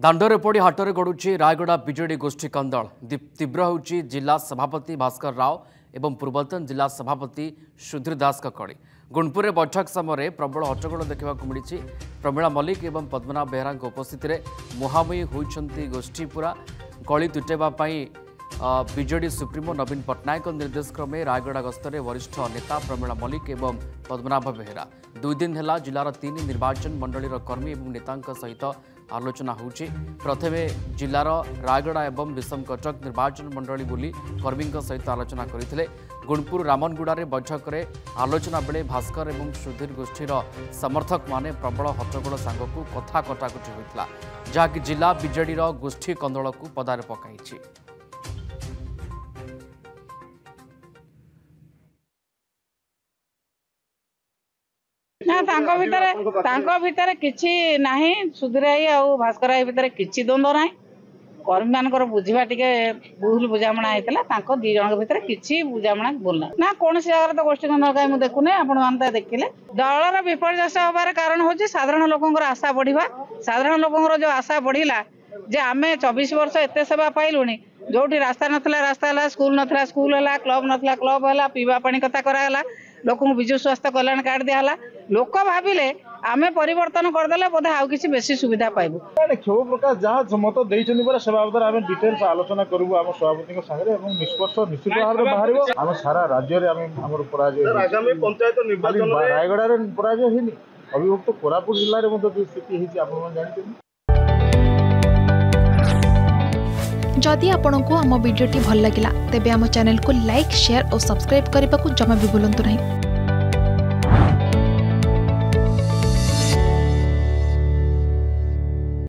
दांडरे पड़ी हाटरे गड़ुची रायगड़ा बीजेडी गोष्ठी कंदल तीव्र होउची जिला सभापति भास्कर राव एवं पूर्वतन जिला सभापति सुधीर दास कड़ी गुणपुर बैठक समय प्रबल हट्टगोल देखा मिली। प्रमीला मल्लिक एवं पद्मनाभ बेहरा उपस्थित मुहांमुही होती गोष्ठी पूरा गली तुटेवाई बीजेडी सुप्रीमो नवीन पट्टनायक निर्देश क्रमे रायगड़ा गस्तरे वरिष्ठ नेता प्रमीला मल्लिक एवं पद्मनाभ बेहरा 2 दिन है जिलार 3 निर्वाचन मंडलीर कर्मी और नेता सहित आलोचना होची। प्रथमे जिलार रायगड़ा एवं विषम कटक निर्वाचन मंडली बुली कर्मी सहित आलोचना करते। गुणपुर रामनगुड़ा बैठक में आलोचना बेले भास्कर एवं सुधीर गोष्ठीर समर्थक माने प्रबल हट्टगोल सांगक कथा कटाकटी होता जहाँकि जिला बीजेडी गोष्ठी कंदल को पदारे पकाई। ना भितर किछि नाही सुधीर भाई और भास्कर भाई भितर किछि द्वंद्व ना कर्मी मानकर बुझा टे भूल बुझामणा होता दी जन भितर किछि बुझामणा बोलना ना कौन जगह तो गोष्ठी कंदल कहीं देखुने आपण देखिले दलर विपर्यस्त हबार कारण हूँ साधारण लोकंर आशा बढ़िया साधारण लोकंर जो आशा बढ़िला जे आमे 24 वर्ष एत सेवा पाइलुनी जो रास्ता नथला रास्ता है स्कूल नथला स्कूल है क्लब नथला क्लब है पीवा पानी कथा कराला लोक विजु स्वास्थ्य कल्याण कार्ड दिहला लोक भाविले आमे परिवर्तन करदेले बोधे आउ किछि बेसी सुविधा पाइबु। क्षोभ प्रकाश जहाँ मत देइछनि बरा से बाबद आमे डिटेल्स आलोचना करबु आम सभापति संगे एवं निष्कर्ष निश्चित भाव में बाहरिबो। आम सारा राज्य रे आमे हमर पराजय आगामी पंचायत निर्वाचन रे रायगड़ा रे पराजय हिनी अभिभक्त कोरापुट जिल्ला रे मध्ये स्थिति हिची आपण जानते। जदि आपंक आम भिडी भल लगा तेब आम चैनल को लाइक शेयर और सब्सक्राइब करने को जमा भी भूलु नहीं।